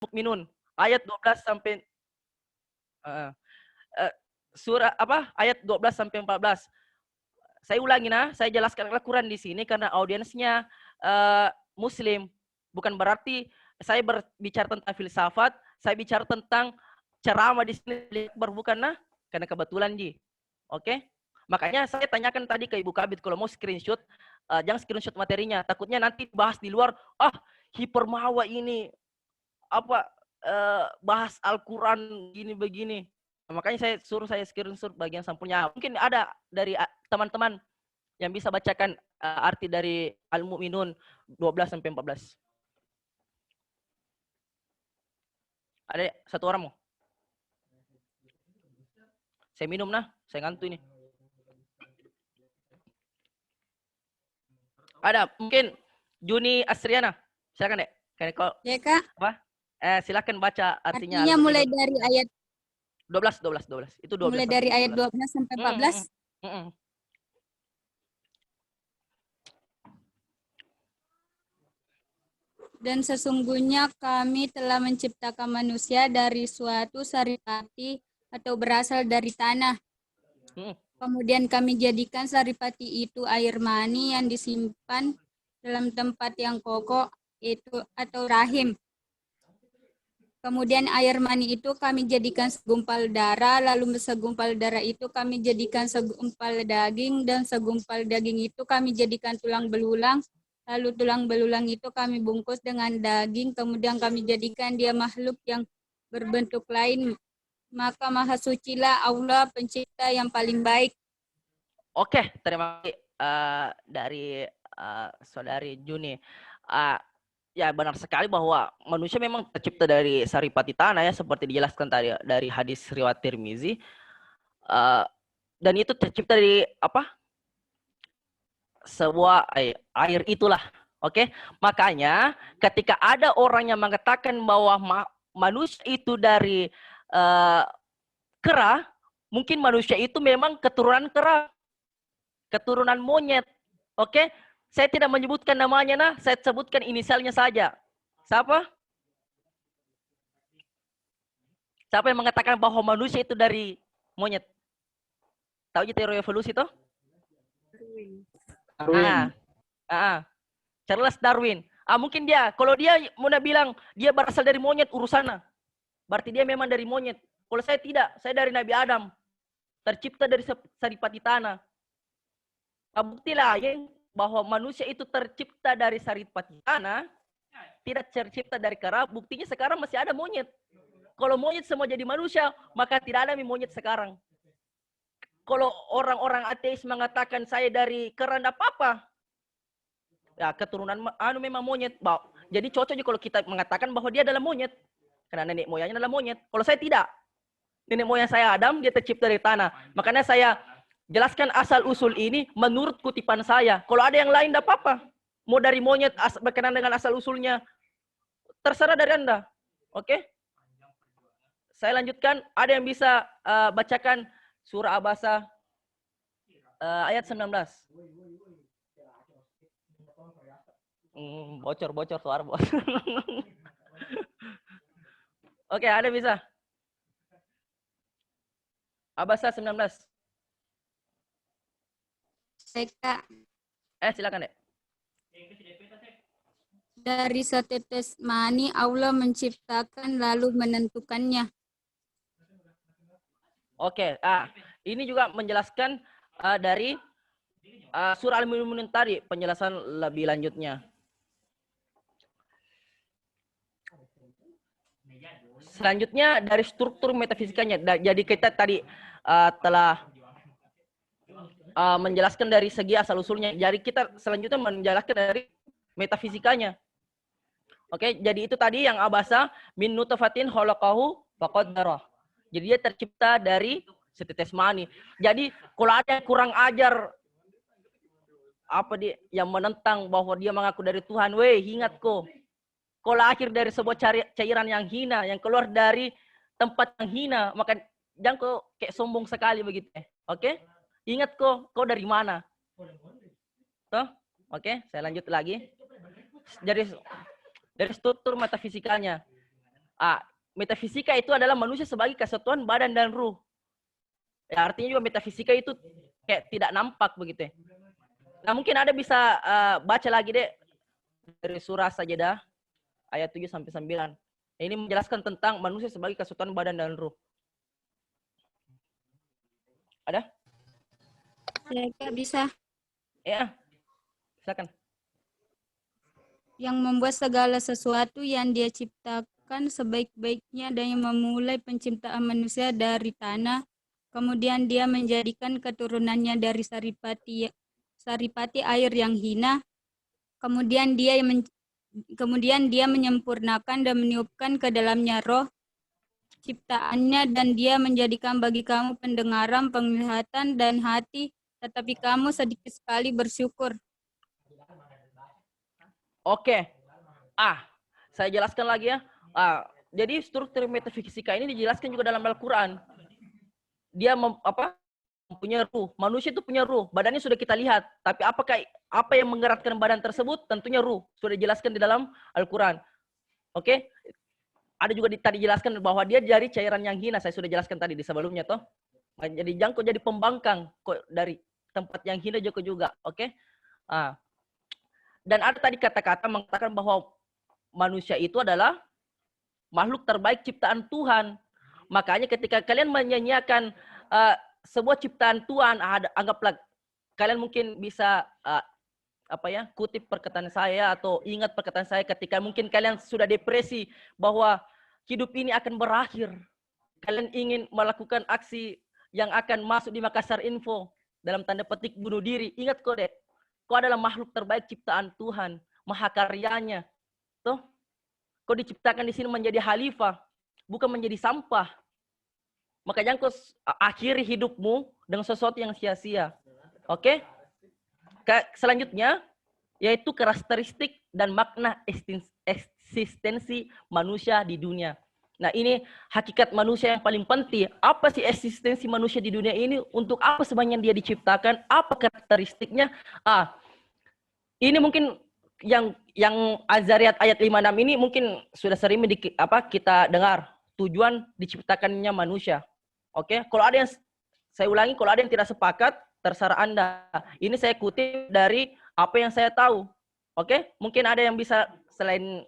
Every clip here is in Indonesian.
Mukminun ayat 12 sampai surah apa? Ayat 12 sampai 14. Saya ulangi saya jelaskan Al-Quran di sini karena audiensnya muslim. Bukan berarti saya berbicara tentang filsafat, saya bicara tentang ceramah di sini bukan karena kebetulan Ji. Oke? Makanya saya tanyakan tadi ke Ibu Kabit kalau mau screenshot, jangan screenshot materinya, takutnya nanti bahas di luar, hipermawa ini apa bahas Al-Quran gini begini. Makanya saya suruh saya screenshot bagian sampulnya. Mungkin ada dari teman-teman yang bisa bacakan arti dari Al-Mu'minun 12 sampai 14. Ada satu orang mau? Saya minum saya ngantuk ini. Ada mungkin Juni Asriana. Silakan Dek. Kalau Ya Kak. Apa? Silakan baca artinya. Artinya mulai dari ayat 12. Itu 12. Mulai dari ayat 12 sampai 14. Dan sesungguhnya kami telah menciptakan manusia dari suatu saripati atau berasal dari tanah. Kemudian kami jadikan saripati itu air mani yang disimpan dalam tempat yang kokoh itu atau rahim. Kemudian air mani itu kami jadikan segumpal darah, lalu segumpal darah itu kami jadikan segumpal daging, dan segumpal daging itu kami jadikan tulang belulang, lalu tulang belulang itu kami bungkus dengan daging, kemudian kami jadikan dia makhluk yang berbentuk lain. Maka maha sucilah Allah pencipta yang paling baik. Oke, terima kasih dari saudari Juni. Ya benar sekali bahwa manusia memang tercipta dari saripati tanah ya, seperti dijelaskan tadi dari hadis riwayat Tirmizi. Dan itu tercipta dari apa? Sebuah air itulah. Oke, makanya ketika ada orang yang mengatakan bahwa manusia itu dari kera, mungkin manusia itu memang keturunan kera, keturunan monyet. Oke, saya tidak menyebutkan namanya saya sebutkan inisialnya saja. Siapa? Siapa yang mengatakan bahwa manusia itu dari monyet? Tahu teori evolusi toh? Darwin. Charles Darwin. Mungkin dia, kalau dia mau bilang dia berasal dari monyet urusannya, berarti dia memang dari monyet. Kalau saya tidak, saya dari Nabi Adam, tercipta dari saripati tanah. Bukti lain bahwa manusia itu tercipta dari saripati tanah, tidak tercipta dari kera. Buktinya sekarang masih ada monyet. Kalau monyet semua jadi manusia, maka tidak ada monyet sekarang. Kalau orang-orang ateis mengatakan saya dari kera, tidak apa-apa. Ya, keturunan memang monyet. Jadi cocoknya kalau kita mengatakan bahwa dia adalah monyet. Karena nenek moyangnya adalah monyet. Kalau saya tidak. Nenek moyang saya Adam, dia tercipta dari tanah. Makanya saya jelaskan asal-usul ini menurut kutipan saya. Kalau ada yang lain, tidak apa-apa. Mau dari monyet, berkenan dengan asal-usulnya. Terserah dari Anda. Oke? Saya lanjutkan. Ada yang bisa bacakan surah Abasa ayat 19. Bocor suara bos. Oke, ada bisa. Abasa 19. Silakan Dek. Dari setetes mani Allah menciptakan lalu menentukannya. Oke, ini juga menjelaskan dari surah Al-Mu'minun tadi, penjelasan lebih lanjutnya. Selanjutnya dari struktur metafisikanya. Jadi kita tadi telah menjelaskan dari segi asal-usulnya. Jadi kita selanjutnya menjelaskan dari metafisikanya. Oke, jadi itu tadi yang Abasa min nutfatin khalaqahu faqaddarah. Jadi dia tercipta dari setetes mani. Jadi kalau ada yang kurang ajar yang menentang bahwa dia mengaku dari Tuhan, ingat kok. Kalau akhir dari sebuah cairan yang hina, yang keluar dari tempat yang hina, maka jangan kok kayak sombong sekali begitu. Oke? Ingat kok dari mana? Toh? Oke, saya lanjut lagi. Dari struktur metafisikanya. Metafisika itu adalah manusia sebagai kesatuan badan dan ruh. Ya, artinya juga metafisika itu kayak tidak nampak begitu ya. Nah, mungkin ada bisa baca lagi deh dari surah Sajadah ayat 7 sampai 9. Ini menjelaskan tentang manusia sebagai kesatuan badan dan ruh. Ada? Ya, Kak, bisa. Ya, silakan. Yang membuat segala sesuatu yang dia ciptakan sebaik-baiknya dan yang memulai penciptaan manusia dari tanah. Kemudian dia menjadikan keturunannya dari saripati air yang hina. Kemudian dia menyempurnakan dan meniupkan ke dalamnya roh ciptaannya, dan dia menjadikan bagi kamu pendengaran, penglihatan, dan hati, tetapi kamu sedikit sekali bersyukur. Oke. Saya jelaskan lagi ya. Jadi struktur metafisika ini dijelaskan juga dalam Al-Quran. Dia mempunyai ruh. Manusia itu punya ruh. Badannya sudah kita lihat. Tapi apa yang menggerakkan badan tersebut? Tentunya ruh. Sudah dijelaskan di dalam Al-Quran. Oke. Ada juga tadi dijelaskan bahwa dia dari cairan yang hina. Saya sudah jelaskan tadi di sebelumnya toh. Jadi jangkau jadi pembangkang kok dari tempat yang hina juga. Oke. Dan ada tadi kata-kata mengatakan bahwa manusia itu adalah makhluk terbaik ciptaan Tuhan. Makanya ketika kalian menyanyiakan sebuah ciptaan Tuhan, anggaplah kalian mungkin bisa kutip perkataan saya atau ingat perkataan saya ketika mungkin kalian sudah depresi bahwa hidup ini akan berakhir. Kalian ingin melakukan aksi yang akan masuk di Makassar Info dalam tanda petik bunuh diri. Ingat kok dek, kau adalah makhluk terbaik ciptaan Tuhan, mahakaryanya. Tuh, kau diciptakan di sini menjadi khalifah, bukan menjadi sampah. Makanya kau akhiri hidupmu dengan sesuatu yang sia-sia. Oke? Selanjutnya, yaitu karakteristik dan makna eksistensi manusia di dunia. Nah, ini hakikat manusia yang paling penting. Apa sih eksistensi manusia di dunia ini? Untuk apa sebenarnya dia diciptakan? Apa karakteristiknya? Ini mungkin yang Az-Zariyat ayat 56 ini mungkin sudah sering kita dengar. Tujuan diciptakannya manusia. Oke, kalau ada yang saya ulangi, kalau ada yang tidak sepakat, terserah Anda. Ini saya kutip dari apa yang saya tahu. Oke, mungkin ada yang bisa selain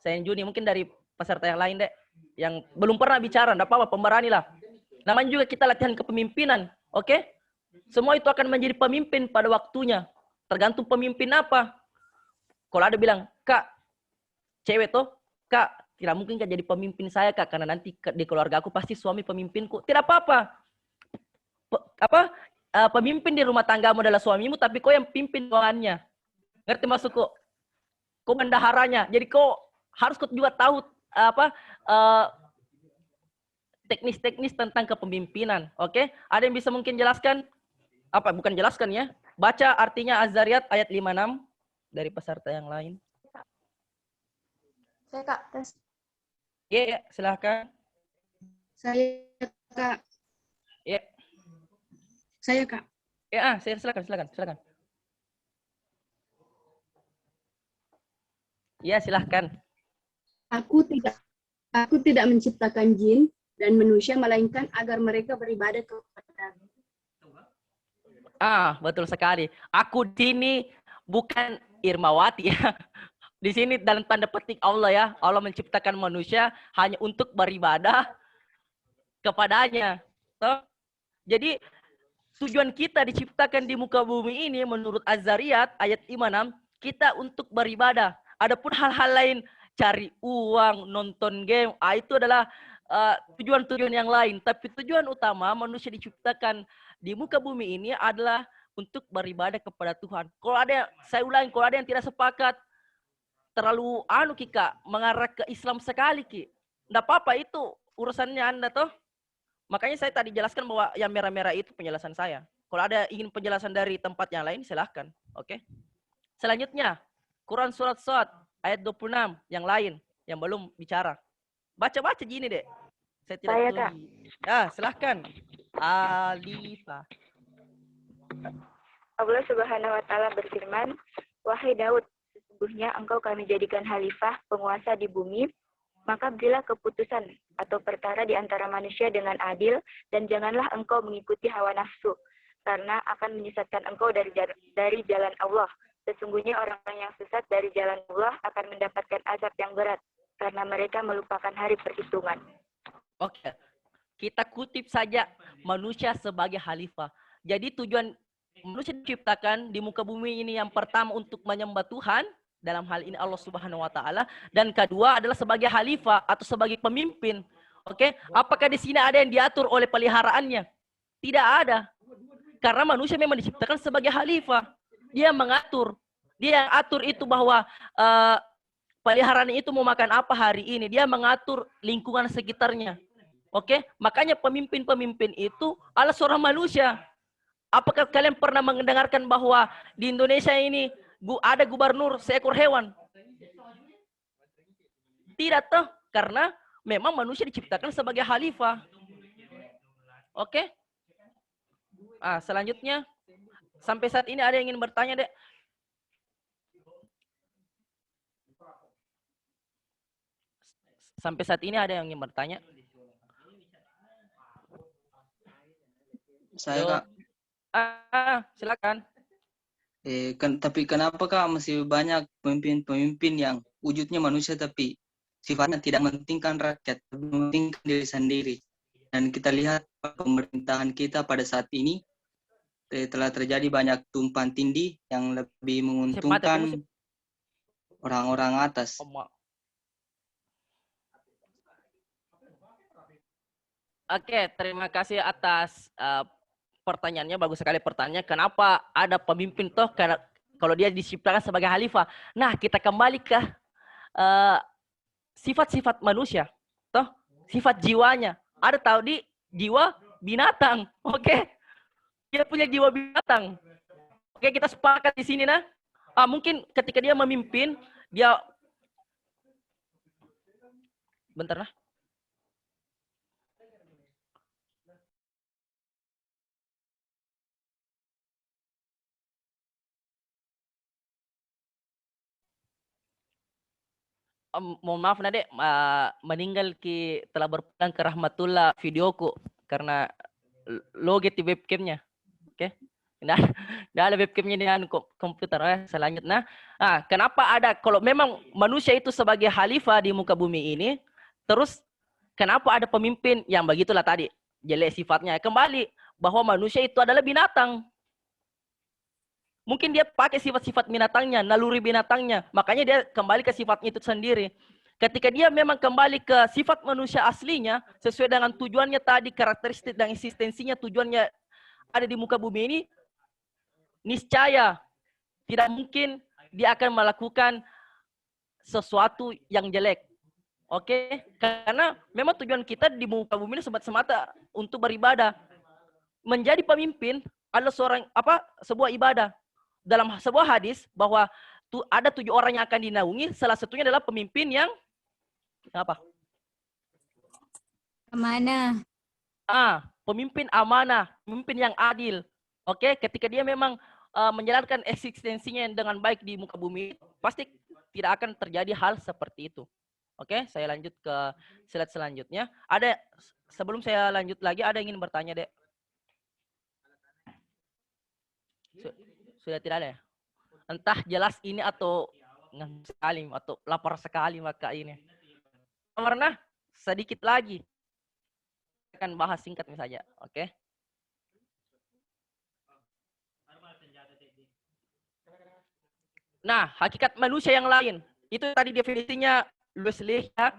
selain Juni, mungkin dari peserta yang lain deh, yang belum pernah bicara, enggak apa-apa, pemberani lah. Namanya juga kita latihan kepemimpinan, oke? Semua itu akan menjadi pemimpin pada waktunya. Tergantung pemimpin apa. Kalau ada bilang, Kak, cewek toh, Kak, tidak mungkin Kak jadi pemimpin saya, Kak, karena nanti di keluarga aku pasti suami pemimpinku. Tidak apa-apa. Pemimpin di rumah tanggamu adalah suamimu, tapi kau yang pimpin keuangannya. Ngerti maksudku? Kau mendaharanya. Jadi kau harus juga tahu teknis-teknis tentang kepemimpinan. Oke? Ada yang bisa mungkin jelaskan? Bukan jelaskan ya. Baca artinya Az-Zariyat ayat 56 dari peserta yang lain. Saya Kak, tes. Iya, silahkan. Saya Kak. Iya. Saya Kak. Ya, silakan. Iya, silahkan. Aku tidak menciptakan jin dan manusia melainkan agar mereka beribadah kepada. Betul sekali. Aku di sini bukan Irmawati ya. Di sini dalam tanda petik Allah ya. Allah menciptakan manusia hanya untuk beribadah kepadanya. Jadi tujuan kita diciptakan di muka bumi ini menurut Az-Zariyat ayat 56, kita untuk beribadah. Adapun hal-hal lain, cari uang, nonton game, itu adalah tujuan-tujuan yang lain. Tapi tujuan utama manusia diciptakan di muka bumi ini adalah untuk beribadah kepada Tuhan. Kalau ada yang tidak sepakat, terlalu Kika, mengarah ke Islam sekali Ki. Nggak apa-apa, itu urusannya Anda toh. Makanya saya tadi jelaskan bahwa yang merah-merah itu penjelasan saya. Kalau ada ingin penjelasan dari tempat yang lain, silahkan. Oke. Selanjutnya, Quran surat Shad ayat 26 yang lain yang belum bicara. Baca-baca gini deh. Saya tidak Kak. Ya, silahkan. Alifah. Allah Subhanahu wa taala berfirman, "Wahai Daud, sesungguhnya engkau kami jadikan khalifah, penguasa di bumi. Maka berilah keputusan atau perkara di antara manusia dengan adil, dan janganlah engkau mengikuti hawa nafsu, karena akan menyesatkan engkau dari jalan Allah. Sesungguhnya orang-orang yang sesat dari jalan Allah akan mendapatkan azab yang berat, karena mereka melupakan hari perhitungan. Oke, kita kutip saja manusia sebagai khalifah. Jadi tujuan manusia diciptakan di muka bumi ini yang pertama untuk menyembah Tuhan, dalam hal ini Allah Subhanahu wa taala, dan kedua adalah sebagai khalifah atau sebagai pemimpin. Oke, apakah di sini ada yang diatur oleh peliharaannya? Tidak ada. Karena manusia memang diciptakan sebagai khalifah. Dia mengatur. Dia yang atur itu bahwa peliharaan itu mau makan apa hari ini. Dia mengatur lingkungan sekitarnya. Oke, makanya pemimpin-pemimpin itu adalah seorang manusia. Apakah kalian pernah mendengarkan bahwa di Indonesia ini ada gubernur seekor hewan? Tidak toh, karena memang manusia diciptakan sebagai khalifah. Oke? Selanjutnya, sampai saat ini ada yang ingin bertanya, Dek? Sampai saat ini ada yang ingin bertanya? Saya, Kak. Silakan. Tapi kenapa, Kak, masih banyak pemimpin-pemimpin yang wujudnya manusia tapi sifatnya tidak mementingkan rakyat, tapi mementingkan diri sendiri. Dan kita lihat pemerintahan kita pada saat ini telah terjadi banyak tumpang tindih yang lebih menguntungkan orang-orang atas. Oke, terima kasih atas pertanyaannya. Bagus sekali pertanyaannya. Kenapa ada pemimpin toh? Karena kalau dia diciptakan sebagai khalifah. Nah, kita kembali ke sifat-sifat manusia, toh sifat jiwanya. Ada tahu di jiwa binatang, oke? Dia punya jiwa binatang. Oke, kita sepakat di sini, nah. Mungkin ketika dia memimpin, dia bentar, nah. Mohon maaf Nade, meninggal telah berpulang ke rahmatullah videoku karena loget di webcamnya. Oke. Nah, ada webcamnya dengan komputer. Selanjutnya, kenapa ada, kalau memang manusia itu sebagai khalifah di muka bumi ini, terus kenapa ada pemimpin yang begitulah tadi, jelek sifatnya? Kembali bahwa manusia itu adalah binatang. Mungkin dia pakai sifat-sifat binatangnya, naluri binatangnya. Makanya dia kembali ke sifatnya itu sendiri. Ketika dia memang kembali ke sifat manusia aslinya, sesuai dengan tujuannya tadi, karakteristik dan eksistensinya, tujuannya ada di muka bumi ini, niscaya tidak mungkin dia akan melakukan sesuatu yang jelek. Oke? Karena memang tujuan kita di muka bumi ini semata-mata untuk beribadah. Menjadi pemimpin adalah sebuah ibadah. Dalam sebuah hadis bahwa ada 7 orang yang akan dinaungi, salah satunya adalah pemimpin yang apa? Amanah. Pemimpin amanah, pemimpin yang adil. Oke, ketika dia memang menjalankan eksistensinya dengan baik di muka bumi, pasti tidak akan terjadi hal seperti itu. Oke, saya lanjut ke slide selanjutnya. Sebelum saya lanjut lagi, ada yang ingin bertanya, Dek? Sudah tidak ada ya? Entah jelas ini atau sekali atau lapar sekali maka ini. Karena sedikit lagi akan bahas singkat saja, oke? Nah, hakikat manusia yang lain itu tadi definisinya Louis Leakey.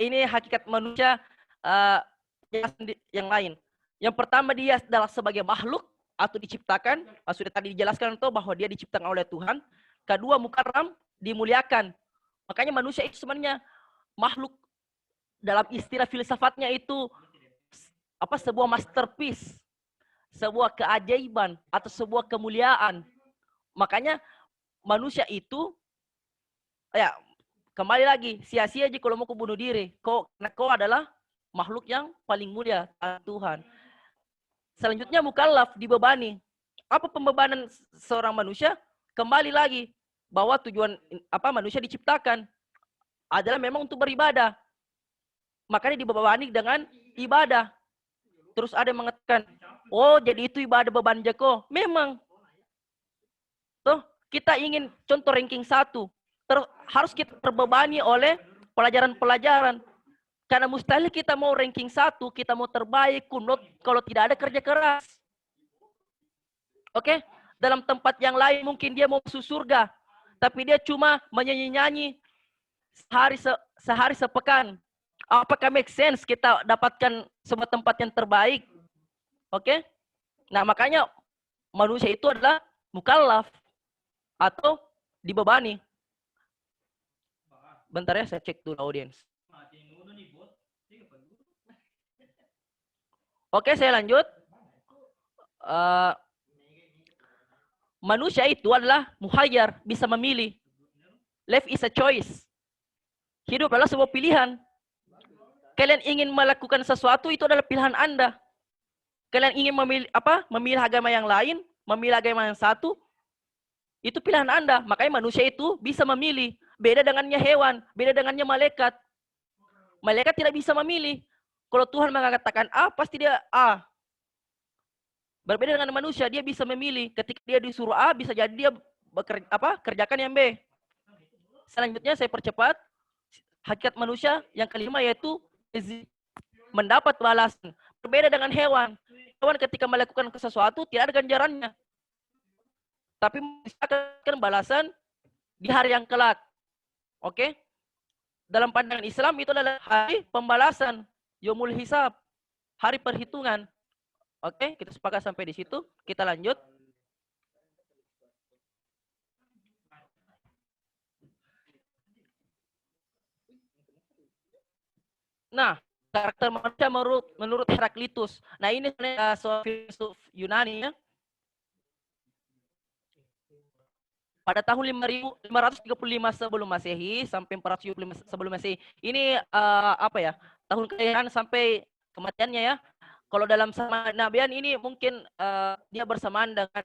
Ini hakikat manusia yang lain. Yang pertama, dia adalah sebagai makhluk atau diciptakan, sudah tadi dijelaskan itu bahwa dia diciptakan oleh Tuhan. Kedua, mukarram, dimuliakan. Makanya manusia itu sebenarnya makhluk, dalam istilah filsafatnya itu sebuah masterpiece, sebuah keajaiban atau sebuah kemuliaan. Makanya manusia itu kembali lagi, sia-sia aja kalau mau bunuh diri. Kau adalah makhluk yang paling mulia Tuhan. Selanjutnya mukallaf, dibebani. Apa pembebanan seorang manusia? Kembali lagi bahwa tujuan manusia diciptakan adalah memang untuk beribadah. makanya dibebani dengan ibadah. Terus ada yang mengatakan, oh jadi itu ibadah beban Jeko. Memang. Tuh, kita ingin contoh ranking 1. Harus kita terbebani oleh pelajaran-pelajaran. Karena mustahil kita mau ranking 1, kita mau terbaik, kunut, kalau tidak ada kerja keras. Oke? Dalam tempat yang lain mungkin dia mau masuk surga. Tapi dia cuma menyanyi-nyanyi sehari sepekan. Apakah make sense kita dapatkan sebuah tempat yang terbaik? Oke? Nah, makanya manusia itu adalah mukallaf atau dibebani. Bentar ya, saya cek dulu audiens. Oke, saya lanjut. Manusia itu adalah muhayyar, bisa memilih. Life is a choice. Hidup adalah sebuah pilihan. Kalian ingin melakukan sesuatu, itu adalah pilihan Anda. Kalian ingin memilih agama yang lain, memilih agama yang satu, itu pilihan Anda. Makanya manusia itu bisa memilih. Beda dengannya hewan, beda dengannya malaikat. Malaikat tidak bisa memilih. Kalau Tuhan mengatakan A, pasti dia A. Berbeda dengan manusia, dia bisa memilih. Ketika dia disuruh A, bisa jadi dia kerjakan yang B. Selanjutnya saya percepat. Hakikat manusia yang kelima yaitu mendapat balasan. Berbeda dengan hewan. Hewan ketika melakukan sesuatu tidak ada ganjarannya. Tapi akan balasan di hari yang kelak. Oke? Dalam pandangan Islam itu adalah hari pembalasan. Yaumul hisab. Hari perhitungan. Oke, kita sepakat sampai di situ. Kita lanjut. Nah, karakter manusia menurut Heraklitus. Nah, ini seorang filsuf Yunani ya. Pada tahun 535 sebelum Masehi sampai 475 sebelum Masehi. Ini tahun kelahiran sampai kematiannya ya. Kalau dalam sama nabian ini mungkin dia bersamaan dengan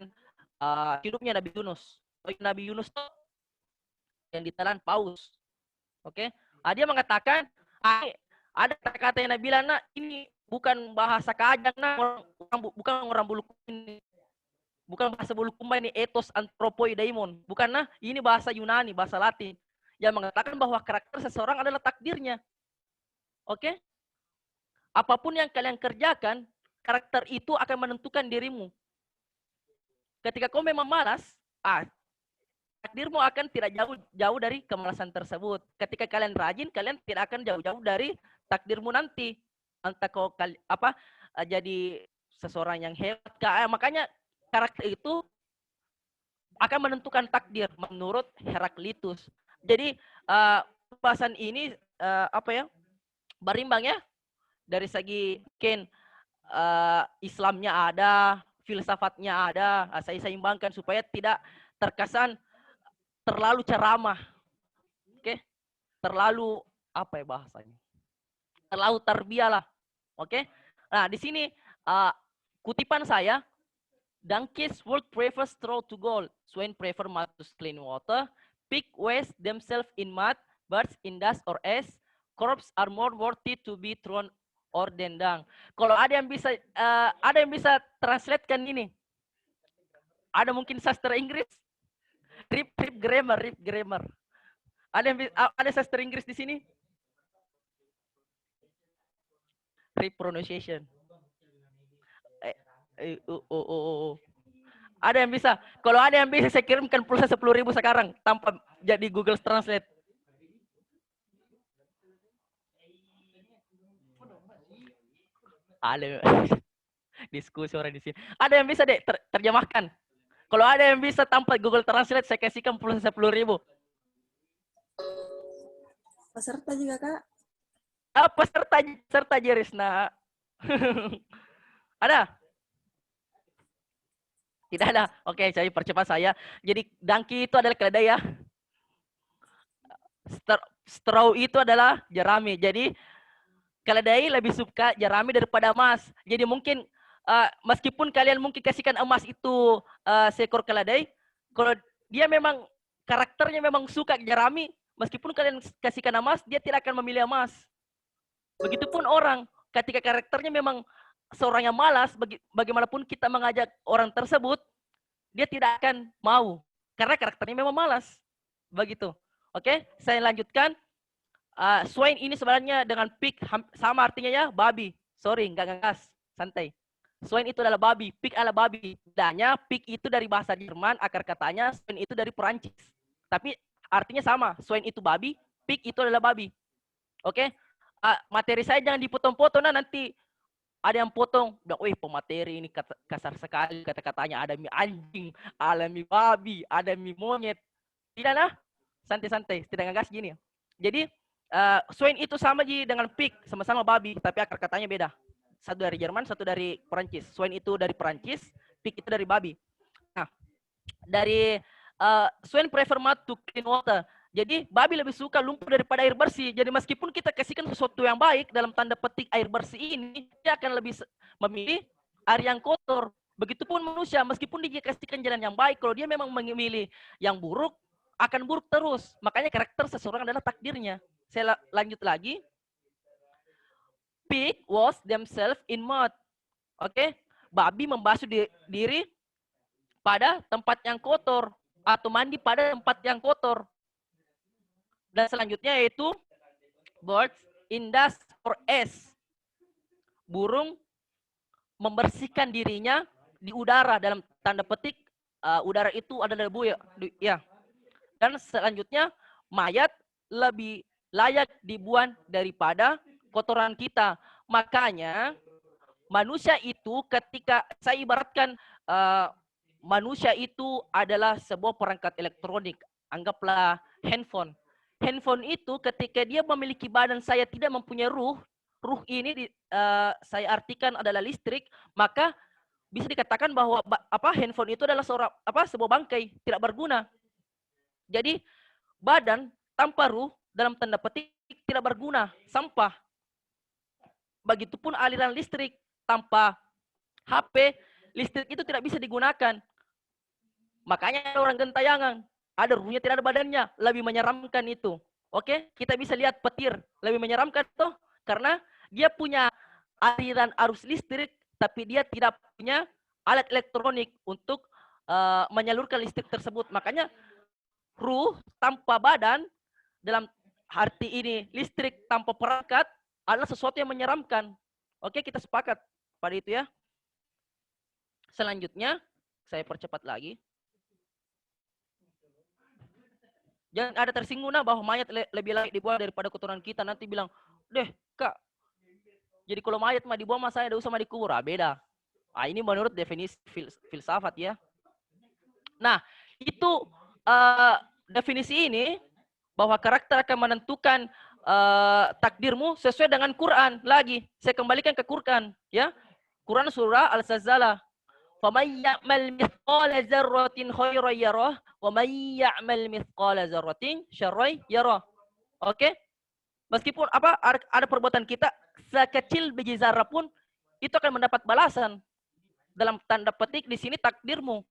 hidupnya Nabi Yunus. Nabi Yunus itu yang ditelan paus. Oke. Dia mengatakan ada kata-kata yang Nabi bilang, ini bukan bahasa Kajang, bukan orang bulu ini. Bukan bahasa bulu kumba ini, ethos anthropoidaimon. Bukan, ini bahasa Yunani, bahasa Latin. Yang mengatakan bahwa karakter seseorang adalah takdirnya. Oke? Apapun yang kalian kerjakan, karakter itu akan menentukan dirimu. Ketika kau memang malas, takdirmu akan tidak jauh dari kemalasan tersebut. Ketika kalian rajin, kalian tidak akan jauh-jauh dari takdirmu nanti. Entah kau jadi seseorang yang hebat. Makanya karakter itu akan menentukan takdir menurut Heraklitus. Jadi pembahasan ini berimbang ya. Dari segi mungkin Islamnya ada, filsafatnya ada. Saya seimbangkan supaya tidak terkesan terlalu ceramah. Oke? Terlalu bahasanya? Terlalu terbialah. Oke? Nah, di sini kutipan saya, donkeys would prefer straw to gold, swine prefer mud to clean water, pig waste themselves in mud, birds in dust or ash, corpses are more worthy to be thrown or than dung. Kalau ada yang bisa translatekan ini, ada mungkin sastra Inggris, rip grammar. Ada sastra Inggris di sini? Rip pronunciation. Ada yang bisa? Kalau ada yang bisa, saya kirimkan pulsa 10.000 sekarang tanpa jadi Google Translate. Ada diskusi orang di sini. Ada yang bisa deh terjemahkan? Kalau ada yang bisa tanpa Google Translate, saya kasihkan pulsa 10.000. Peserta juga, Kak. Peserta Jerisna. Ada? Tidak ada. Oke, saya percepat saya. Jadi donkey itu adalah keledai ya. Straw itu adalah jerami. Jadi keledai lebih suka jerami daripada emas. Jadi mungkin meskipun kalian mungkin kasihkan emas itu seekor keledai, kalau dia memang karakternya memang suka jerami, meskipun kalian kasihkan emas, dia tidak akan memilih emas. Begitupun orang, ketika karakternya memang seorang yang malas, bagaimanapun kita mengajak orang tersebut, dia tidak akan mau. Karena karakternya memang malas. Begitu. Oke, saya lanjutkan. Swine ini sebenarnya dengan pig sama artinya ya, babi. Sorry, nggak ngegas, santai. Swine itu adalah babi, pig adalah babi. Bedanya pig itu dari bahasa Jerman, akar katanya swine itu dari Perancis. Tapi artinya sama, swine itu babi, pig itu adalah babi. Oke, materi saya jangan dipotong-potong, nah nanti ada yang potong, bilang, wih pemateri ini kasar sekali kata-katanya, ada mie anjing, ada mie babi, ada mie monyet. Tidak nah, santai-santai, tidak ngegas gini. Jadi swine itu sama dengan pig, sama-sama babi, tapi akar katanya beda. Satu dari Jerman, satu dari Perancis. Swine itu dari Perancis, pig itu dari babi. Nah, dari swine prefer mud to clean water. Jadi babi lebih suka lumpur daripada air bersih. Jadi meskipun kita kasihkan sesuatu yang baik dalam tanda petik air bersih ini, dia akan lebih memilih air yang kotor. Begitupun manusia, meskipun dia kasihkan jalan yang baik, kalau dia memang memilih yang buruk, akan buruk terus. Makanya karakter seseorang adalah takdirnya. Saya lanjut lagi. Pig wash themselves in mud. Oke, babi membasuh diri pada tempat yang kotor atau mandi pada tempat yang kotor. Dan selanjutnya yaitu birds in dust or ash. Burung membersihkan dirinya di udara, dalam tanda petik udara itu adalah debu ya. Dan selanjutnya mayat lebih layak dibuang daripada kotoran kita. Makanya manusia itu, ketika saya ibaratkan manusia itu adalah sebuah perangkat elektronik, anggaplah handphone. Handphone itu ketika dia memiliki badan saya tidak mempunyai ruh ini saya artikan adalah listrik, maka bisa dikatakan bahwa handphone itu adalah sebuah bangkai, tidak berguna. Jadi badan tanpa ruh dalam tanda petik tidak berguna, sampah. Begitupun aliran listrik tanpa HP, listrik itu tidak bisa digunakan. Makanya orang gentayangan, ada ruhnya tidak ada badannya, lebih menyeramkan itu. Oke, kita bisa lihat petir, lebih menyeramkan tuh karena dia punya aliran arus listrik, tapi dia tidak punya alat elektronik untuk menyalurkan listrik tersebut. Makanya ruh tanpa badan, dalam arti ini listrik tanpa perangkat, adalah sesuatu yang menyeramkan. Oke, kita sepakat pada itu ya. Selanjutnya, saya percepat lagi. Jangan ada tersinggung bahwa mayat lebih layak dibuang daripada kotoran kita. Nanti bilang, deh kak, jadi kalau mayat mah dibuang mah saya ada usah mah dikubur. Beda. Ini menurut definisi filsafat ya. Nah, itu definisi ini bahwa karakter akan menentukan takdirmu sesuai dengan Quran. Lagi, saya kembalikan ke Quran ya. Quran surah Al-Zalzalah. فَمَنْ يَعْمَلْ مِثْقَالَ ذَرَّةٍ خَيْرًا يَرَهُ وَمَنْ يَعْمَلْ مِثْقَالَ ذَرَّةٍ شَرًّا يَرَهُ. Oke? Meskipun ada perbuatan kita sekecil biji zarah pun itu akan mendapat balasan. Dalam tanda petik di sini takdirmu.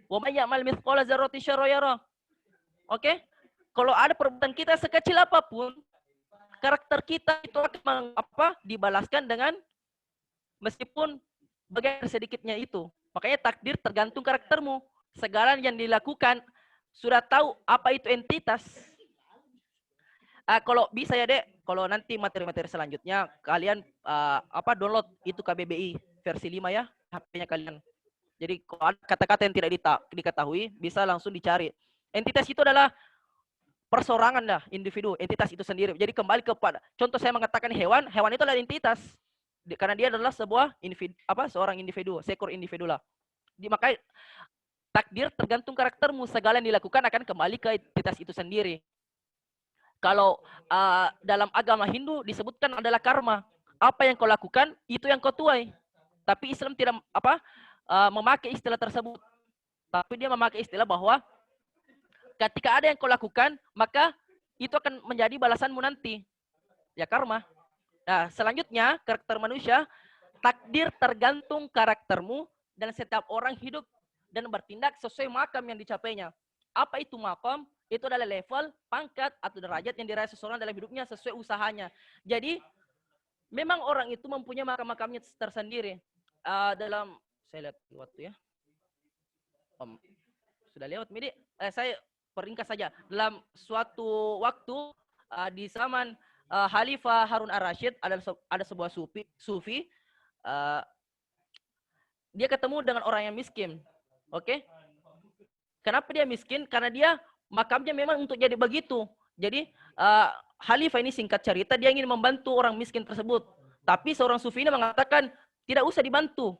وَمَنْ يَعْمَلْ مِثْقَالَ ذَرَّةٍ شَرًّا يَرَهُ. Oke? Kalau ada perbuatan kita sekecil apapun, karakter kita itu akan dibalaskan dengan meskipun bagaimana sedikitnya itu. Makanya takdir tergantung karaktermu. Segala yang dilakukan sudah tahu apa itu entitas. Kalau bisa ya Dek, kalau nanti materi-materi selanjutnya kalian download itu KBBI versi 5 ya, HP-nya kalian. Jadi kalau ada kata-kata yang tidak diketahui, bisa langsung dicari. Entitas itu adalah persorangan dah, individu, entitas itu sendiri. Jadi kembali kepada contoh saya mengatakan hewan itu adalah entitas. Karena dia adalah sebuah individu, seorang individu, seekor individu lah. Makanya takdir tergantung karaktermu, segala yang dilakukan akan kembali ke entitas itu sendiri. Kalau dalam agama Hindu disebutkan adalah karma. Apa yang kau lakukan itu yang kau tuai. Tapi Islam tidak memakai istilah tersebut. Tapi dia memakai istilah bahwa ketika ada yang kau lakukan, maka itu akan menjadi balasanmu nanti. Ya karma. Nah, selanjutnya karakter manusia, takdir tergantung karaktermu dan setiap orang hidup dan bertindak sesuai makam yang dicapainya. Apa itu makam? Itu adalah level, pangkat atau derajat yang diraih seseorang dalam hidupnya sesuai usahanya. Jadi memang orang itu mempunyai makam-makamnya tersendiri. Dalam saya lihat waktu ya. Sudah lewat, Midi. Saya peringkas saja. Dalam suatu waktu di zaman Khalifah Harun ar-Rasyid ada sebuah sufi dia ketemu dengan orang yang miskin. Oke? Kenapa dia miskin? Karena dia makamnya memang untuk jadi begitu. Jadi Khalifah ini singkat cerita dia ingin membantu orang miskin tersebut. Tapi seorang sufi ini mengatakan tidak usah dibantu.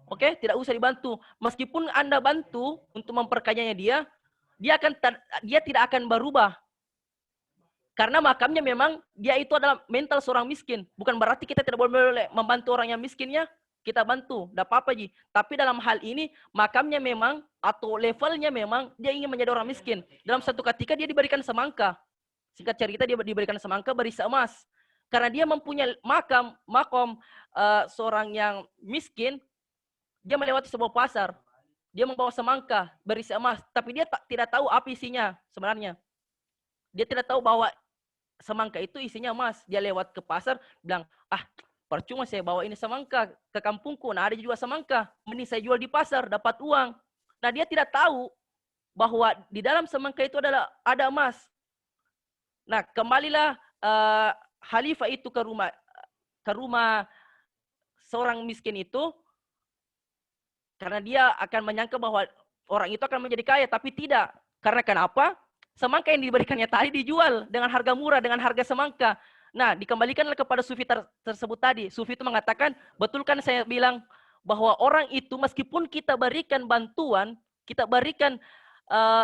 Oke, tidak usah dibantu. Meskipun Anda bantu untuk memperkayanya dia tidak akan berubah. Karena makamnya memang dia itu adalah mental seorang miskin. Bukan berarti kita tidak boleh membantu orang yang miskinnya, kita bantu, tidak apa-apa Ji. Tapi dalam hal ini makamnya memang atau levelnya memang dia ingin menjadi orang miskin. Dalam satu ketika dia diberikan semangka. Singkat cerita dia diberikan semangka berisi emas. Karena dia mempunyai makom seorang yang miskin, dia melewati sebuah pasar. Dia membawa semangka berisi emas, tapi dia tidak tahu apa isinya sebenarnya. Dia tidak tahu bahwa semangka itu isinya emas. Dia lewat ke pasar, bilang, percuma saya bawa ini semangka ke kampungku. Nah, ada juga semangka. Mending saya jual di pasar, dapat uang. Nah, dia tidak tahu bahwa di dalam semangka itu ada emas. Nah, kembalilah Khalifah itu ke rumah seorang miskin itu. Karena dia akan menyangka bahwa orang itu akan menjadi kaya, tapi tidak. Karena kenapa? Semangka yang diberikannya tadi dijual dengan harga murah, dengan harga semangka. Nah, dikembalikanlah kepada sufi tersebut tadi. Sufi itu mengatakan, betul kan saya bilang bahwa orang itu meskipun kita berikan bantuan, kita berikan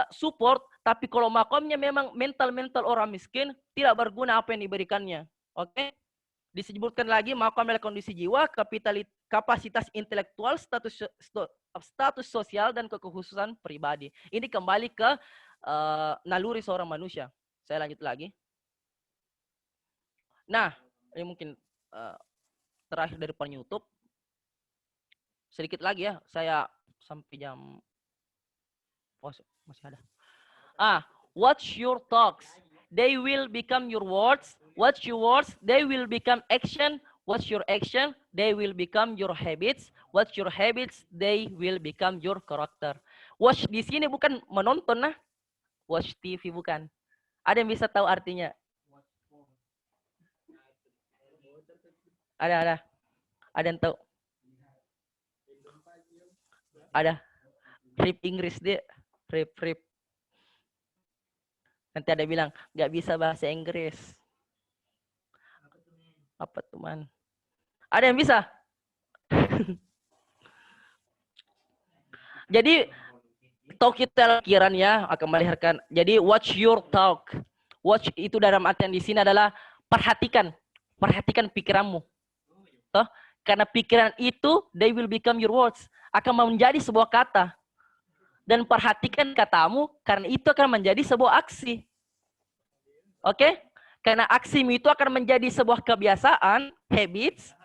support, tapi kalau makomnya memang mental orang miskin, tidak berguna apa yang diberikannya. Oke? Disebutkan lagi makom adalah kondisi jiwa, kapasitas intelektual, status sosial, dan kekhususan pribadi. Ini kembali ke naluri seorang manusia. Saya lanjut lagi. Nah, ini mungkin terakhir dari penutup. Sedikit lagi ya, saya sampai jam... Oh, masih ada. Watch your talks. They will become your words. Watch your words. They will become action. Watch your action. They will become your habits. Watch your habits. They will become your character. Watch di sini bukan menonton nah. Watch TV bukan. Ada yang bisa tahu artinya? Ada. Ada yang tahu? Ada. Rip Inggris dia. Rip. Nanti ada bilang, nggak bisa bahasa Inggris. Apa teman? Ada yang bisa? Jadi, talk kita pikiran ya, akan melahirkan. Jadi, watch your talk. Watch itu dalam artian di sini adalah perhatikan pikiranmu. Toh? Karena pikiran itu, they will become your words. Akan menjadi sebuah kata. Dan perhatikan katamu, karena itu akan menjadi sebuah aksi. Oke? Karena aksimu itu akan menjadi sebuah kebiasaan, habits,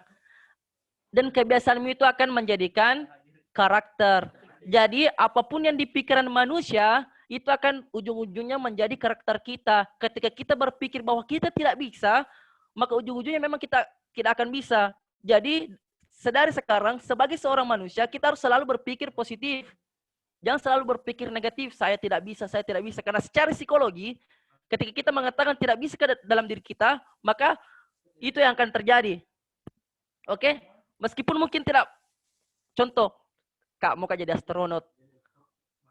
dan kebiasaanmu itu akan menjadikan karakter. Jadi, apapun yang di pikiran manusia, itu akan ujung-ujungnya menjadi karakter kita. Ketika kita berpikir bahwa kita tidak bisa, maka ujung-ujungnya memang kita tidak akan bisa. Jadi, sedari sekarang, sebagai seorang manusia, kita harus selalu berpikir positif. Jangan selalu berpikir negatif, saya tidak bisa. Karena secara psikologi, ketika kita mengatakan tidak bisa dalam diri kita, maka itu yang akan terjadi. Oke? Meskipun mungkin tidak, contoh, Kak mau jadi astronot.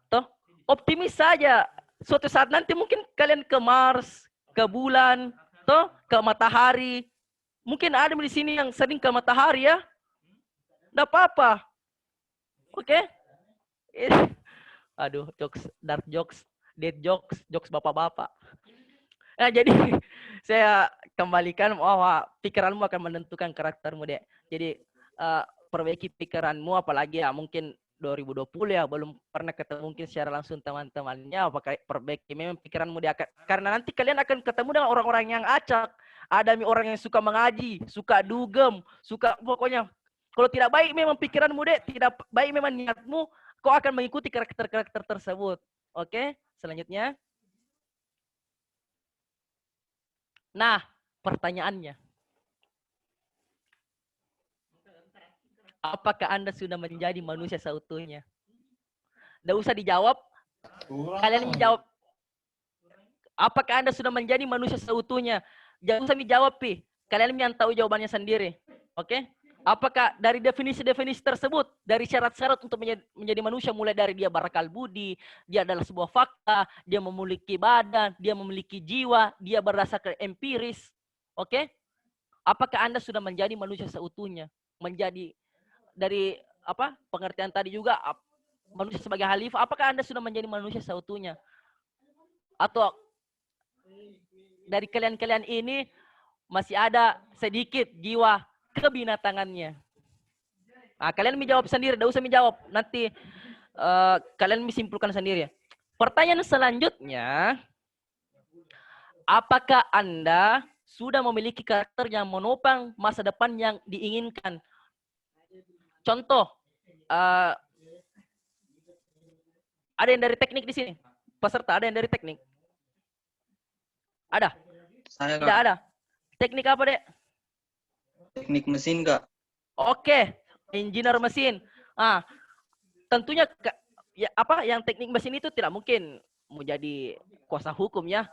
Toh, optimis saja. Suatu saat nanti mungkin kalian ke Mars, ke bulan, toh, ke matahari. Mungkin ada di sini yang sering ke matahari ya. Tidak apa-apa. Oke? Aduh, dark jokes, dead jokes bapak-bapak. Nah, jadi saya kembalikan bahwa pikiranmu akan menentukan karaktermu, Dek. Jadi perbaiki pikiranmu, apalagi ya mungkin 2020 ya belum pernah ketemu mungkin secara langsung teman-temannya, apakah perbaiki memang pikiranmu dia akan, karena nanti kalian akan ketemu dengan orang-orang yang acak. Ada orang yang suka mengaji, suka dugem, suka pokoknya kalau tidak baik memang pikiranmu, Dek, tidak baik memang niatmu, kau akan mengikuti karakter-karakter tersebut. Oke, selanjutnya. Nah, pertanyaannya. Apakah Anda sudah menjadi manusia seutuhnya? Tidak usah dijawab. Kalian menjawab. Apakah Anda sudah menjadi manusia seutuhnya? Jangan usah dijawab, Pi. Kalian yang tahu jawabannya sendiri. Oke? Apakah dari definisi-definisi tersebut, dari syarat-syarat untuk menjadi manusia, mulai dari dia berakal budi, dia adalah sebuah fakta, dia memiliki badan, dia memiliki jiwa, dia berdasarkan empiris. Oke? Apakah Anda sudah menjadi manusia seutuhnya? Menjadi dari pengertian tadi juga manusia sebagai khalifah, apakah Anda sudah menjadi manusia seutuhnya? Atau dari kalian-kalian ini masih ada sedikit jiwa kebinatangannya? Nah, kalian menjawab sendiri, tidak usah menjawab. Nanti kalian menyimpulkan sendiri. Pertanyaan selanjutnya, apakah Anda sudah memiliki karakter yang menopang masa depan yang diinginkan? Contoh, ada yang dari teknik di sini? Peserta, ada yang dari teknik? Ada? Saya, Tidak Kak. ada. Teknik apa, Dek? Teknik mesin, Kak. Oke, engineer mesin. Tentunya yang teknik mesin itu tidak mungkin mau jadi kuasa hukum ya.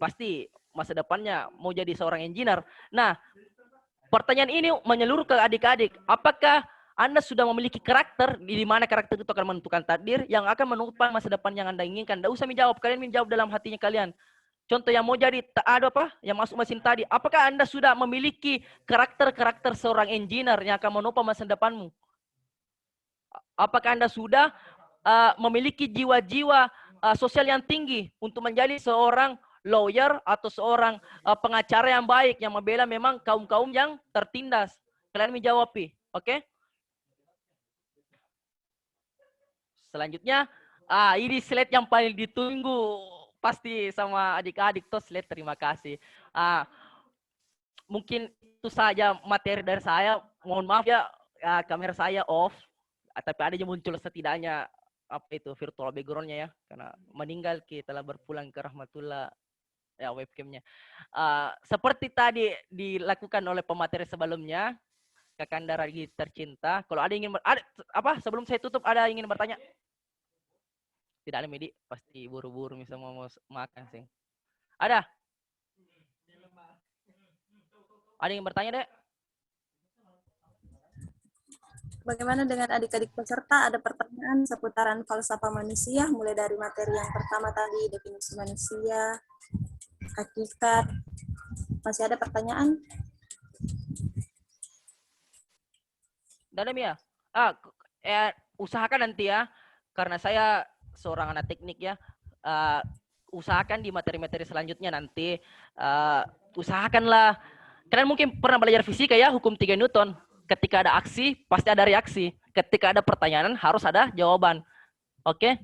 Pasti masa depannya mau jadi seorang engineer. Nah, pertanyaan ini menyeluruh ke adik-adik. Apakah Anda sudah memiliki karakter, di mana karakter itu akan menentukan takdir, yang akan menopang masa depan yang Anda inginkan? Tidak usah menjawab, kalian menjawab dalam hatinya kalian. Contoh yang mau jadi, yang masuk mesin tadi. Apakah Anda sudah memiliki karakter-karakter seorang engineer yang akan menopang masa depanmu? Apakah Anda sudah memiliki jiwa-jiwa sosial yang tinggi untuk menjadi seorang lawyer atau seorang pengacara yang baik, yang membela memang kaum-kaum yang tertindas? Kalian menjawab, oke? Selanjutnya, ini slide yang paling ditunggu pasti sama adik-adik tuh slide. Terima kasih. Mungkin itu saja materi dari saya. Mohon maaf ya, kamera saya off. Tapi ada yang muncul setidaknya virtual background-nya ya, karena meninggal kita telah berpulang ke rahmatullah ya webcamnya. Seperti tadi dilakukan oleh pemateri sebelumnya, Kakanda Ragi tercinta. Kalau ada ingin sebelum saya tutup, ada ingin bertanya? Tidak ada, Medi, pasti buru-buru misalnya mau makan sih. Ada? Ada yang bertanya, Dek? Bagaimana dengan adik-adik peserta? Ada pertanyaan seputaran falsafah manusia, mulai dari materi yang pertama tadi, definisi manusia, hakikat. Masih ada pertanyaan? Tidak ada, Mia? Usahakan nanti ya, karena saya seorang anak teknik ya, usahakan di materi-materi selanjutnya nanti, usahakanlah, kalian mungkin pernah belajar fisika ya, hukum 3 Newton. Ketika ada aksi, pasti ada reaksi. Ketika ada pertanyaan, harus ada jawaban. Oke?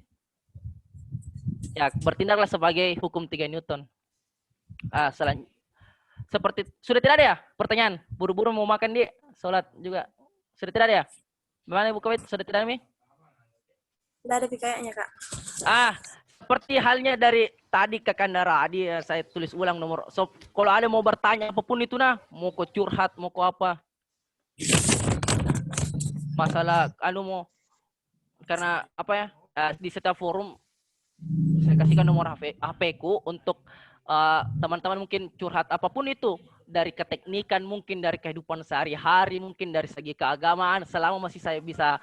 Ya, bertindaklah sebagai hukum 3 Newton. Seperti, sudah tidak ada ya pertanyaan? Buru-buru mau makan di sholat juga. Sudah tidak ada ya? Bagaimana Ibu Kawit? Sudah tidak ada, Mi? Tidak ada kayaknya, Kak. Seperti halnya dari tadi Kakanda Radi, saya tulis ulang nomor. So, kalau ada mau bertanya apapun itu mau kau curhat, mau kau apa? Masalah mau, karena di setiap forum saya kasihkan nomor HP ku untuk teman-teman mungkin curhat apapun itu, dari keteknikan, mungkin dari kehidupan sehari-hari, mungkin dari segi keagamaan. Selama masih saya bisa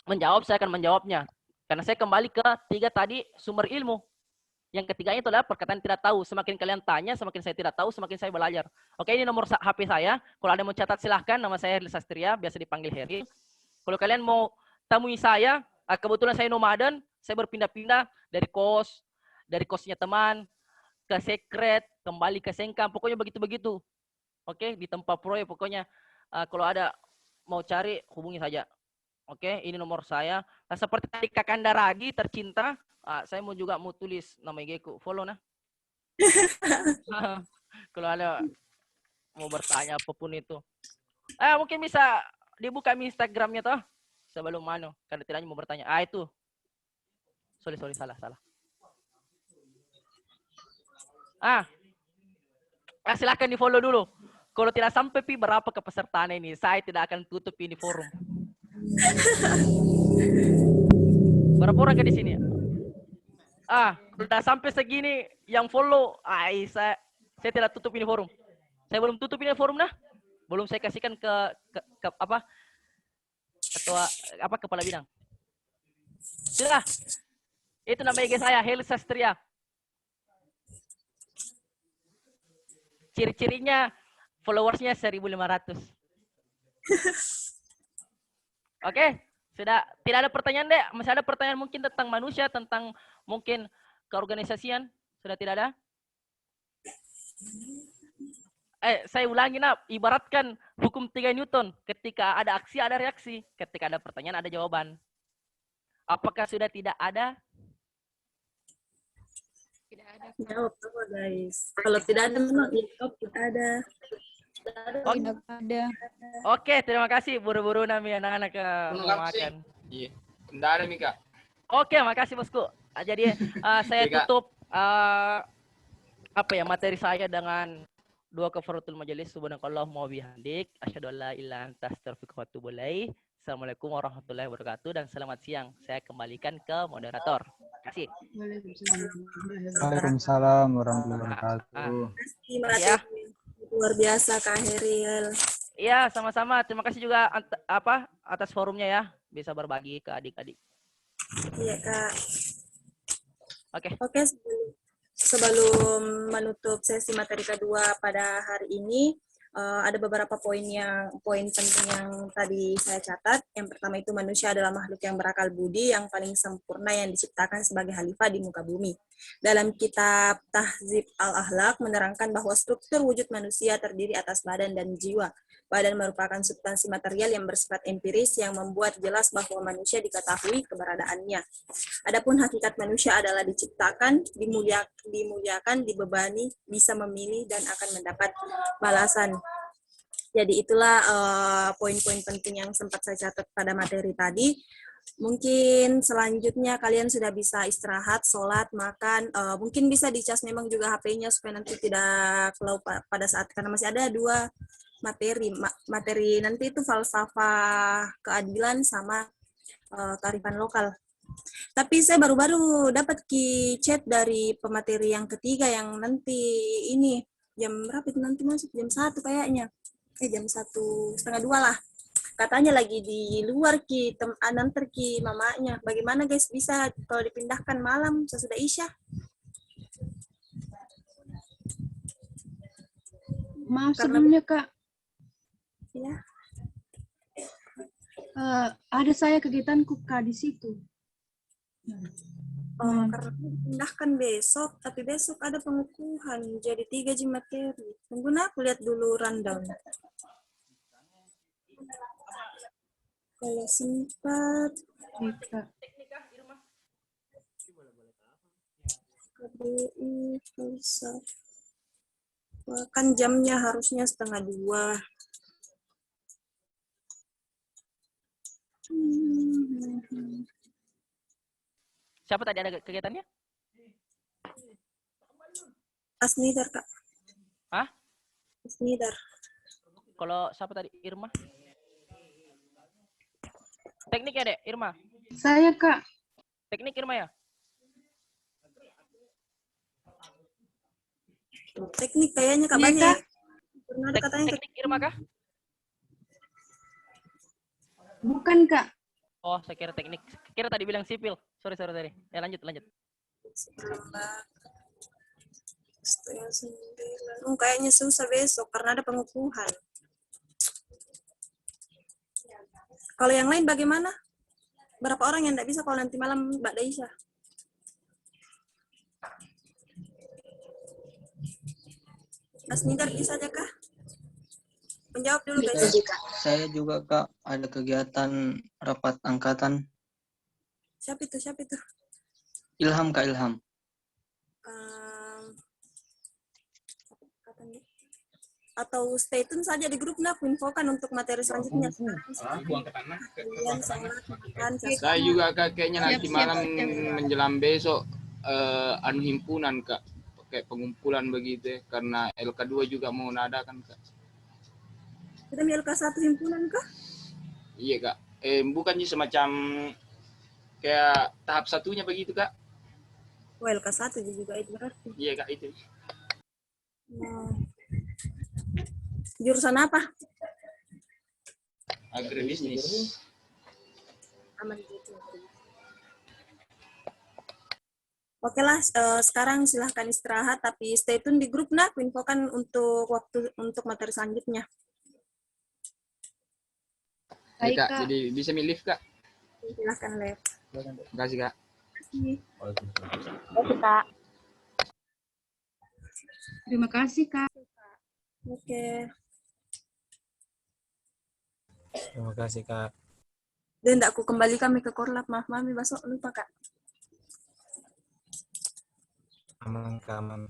menjawab, saya akan menjawabnya. Karena saya kembali ke 3 tadi sumber ilmu. Yang ketiganya itu adalah perkataan tidak tahu. Semakin kalian tanya, semakin saya tidak tahu, semakin saya belajar. Oke, ini nomor HP saya. Kalau ada yang mau catat silahkan. Nama saya Herli Sastria, biasa dipanggil Heri. Kalau kalian mau temui saya, kebetulan saya nomaden, saya berpindah-pindah dari kosnya teman, ke sekret, kembali ke sengkam, pokoknya begitu-begitu. Oke, di tempat proyek pokoknya. Kalau ada mau cari, hubungi saja. Oke, ini nomor saya. Seperti tadi Kakanda Ragi tercinta, saya mau tulis nama IG ku, follow kalau ada mau bertanya apapun itu. Mungkin bisa dibuka Instagramnya toh sebelum karena tidaknya mau bertanya. Itu. Sorry, salah. Silakan di follow dulu. Kalau tidak sampai pi berapa kepesertaan ini, saya tidak akan tutup ini forum. Berapa orang ke di sini? Kalau tidak sampai segini yang follow, saya tidak tutup ini forum. Saya belum tutup ini forum nah. Belum saya kasihkan ke apa? Ketua kepala bidang. Sudah. Itu nama IG saya, Heli Sastria. Ciri-cirinya followersnya 1.500. Oke, sudah tidak ada pertanyaan deh. Masih ada pertanyaan mungkin tentang manusia, tentang mungkin keorganisasian? Sudah tidak ada? Saya ulangi nak, ibaratkan hukum 3 Newton. Ketika ada aksi ada reaksi, ketika ada pertanyaan ada jawaban. Apakah sudah tidak ada? Tidak ada. Jawab apa guys? Kalau tidak ada memang jawab tidak ada. Tidak ada. Oke, terima kasih. Buru-buru nami anak-anak mau makan. Iya. Tidak ada Mika. Oke, makasih bosku. Jadi saya tutup materi saya dengan dua kafaratul majelis. Subhanakallah wa bihamdik, asyhadu an la ilaha illa anta astaghfiruka wa atubu ilaik. Assalamualaikum warahmatullahi wabarakatuh dan selamat siang. Saya kembalikan ke moderator. Terima kasih. Waalaikumsalam warahmatullahi wabarakatuh. Terima kasih luar biasa Kak Heril. Iya, sama-sama. Terima kasih juga atas forumnya ya, bisa berbagi ke adik-adik. Iya Kak. Oke. Sebelum menutup sesi materi kedua pada hari ini, ada beberapa poin penting yang tadi saya catat. Yang pertama itu manusia adalah makhluk yang berakal budi yang paling sempurna yang diciptakan sebagai khalifah di muka bumi. Dalam kitab Tahzib al-Akhlaq menerangkan bahwa struktur wujud manusia terdiri atas badan dan jiwa. Badan merupakan substansi material yang bersifat empiris yang membuat jelas bahwa manusia diketahui keberadaannya. Adapun hakikat manusia adalah diciptakan, dimuliakan, dibebani, bisa memilih dan akan mendapat balasan. Jadi itulah poin-poin penting yang sempat saya catat pada materi tadi. Mungkin selanjutnya kalian sudah bisa istirahat, sholat, makan. Mungkin bisa dicas memang juga HP-nya supaya nanti tidak kelau pada saat, karena masih ada 2 materi nanti itu falsafah keadilan sama kearifan lokal. Tapi saya baru-baru dapat chat dari pemateri yang ketiga yang nanti ini jam berapa itu nanti masuk? Jam 1 kayaknya. Jam 1:30 lah. Katanya lagi di luar nanti mamanya. Bagaimana guys, bisa kalau dipindahkan malam sesudah Isya? Maaf sebelumnya Kak. Ya. Ada saya kegiatanku Kak di situ. Karena dipindahkan besok, tapi besok ada pengukuhan, jadi 3 materi. Tunggu aku lihat dulu rundown. Kalau sempat, KBI, kan jamnya harusnya 1:30. Siapa tadi ada kegiatannya? Asnidar, Kak. Hah? Asnidar. Kalau siapa tadi? Irma? Teknik ya, Dek? Irma? Saya Kak. Teknik Irma ya? Teknik kayaknya Kak Iya, banyak. Kak. Pernah ada katanya Teknik Irma kah? Bukan Kak. Oh, saya kira teknik. Kira tadi bilang sipil. Sorry. Ya lanjut. Kayaknya susah besok karena ada pengukuhan. Kalau yang lain bagaimana? Berapa orang yang tidak bisa kalau nanti malam Mbak Daisha? Asnidar bisa aja kah? Menjawab dulu guys. Saya juga Kak ada kegiatan rapat angkatan. Siapa itu? Ilham Kak Ilham. Atau stay tune saja di grup aku infokan untuk materi selanjutnya. Buang ke tanah. Kalian sangat makan. Saya juga Kak kayaknya nanti malam menjelang besok himpunan Kak. Kayak pengumpulan begitu ya. Karena LK2 juga mau nadakan Kak. Kita mi LK1 himpunan kah? Iya kak. Bukan sih semacam kayak tahap satunya begitu kak? Oh, LK1 juga itu berarti. Iya kak itu. Jurusan apa? Agribisnis. Aman gitu. Oke lah, sekarang silahkan istirahat, tapi stay tune di grup nak, infokan untuk waktu untuk materi selanjutnya. Baik Baik, kak, Kak. jadi bisa milih kak. Silahkan live. Terima kasih kak. Oke, Kak. Terima kasih, Kak. Oke. Terima kasih Kak. Dan aku kembali kami ke Korlap. Maaf mami, besok lupa kak. Aman Kak, aman.